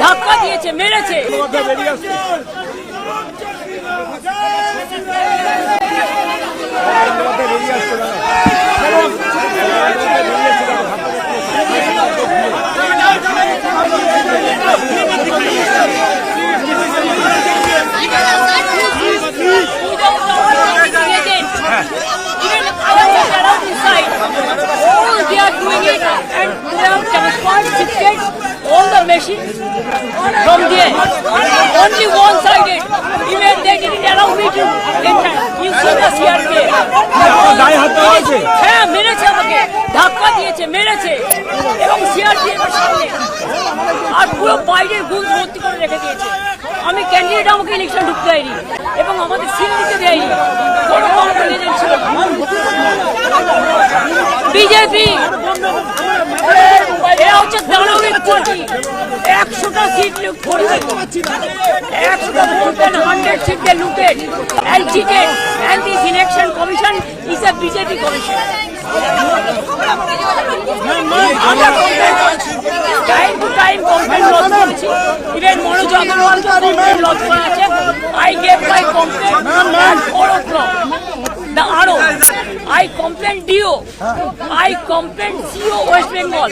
ধাক্কা দিয়েছে, মেরেছে। All the machines from there, only one-sided. Even they didn't allow me to enter. You see the CRPF. হ্যাঁ, মেরেছে আমাকে, ধাক্কা দিয়েছে, মেরেছে, এবং CRPF এর সামনে আর পুরো বাইরের গুল ভর্তি করে রেখে দিয়েছে। আমি ক্যান্ডিডেট, আমাকে ইলেকশন ঢুকতে দেয়নি এবং আমাদের সিল দিতে দেয়নি। কোনো কমিশন এজেন্ট ছিল বিজেপি। এরা হচ্ছে দানবের পার্টি। 100টা সিট লুট করেছে, 100টা more than 100 seats they looted and cheated, and this election commission is a BJP commission. Time to time complaint lodge করেছি, even Manoj Agarwal complaint lodge করা আছে। I gave my complaint at 4 o'clock. The RO, I complained DO, I complained CO West Bengal.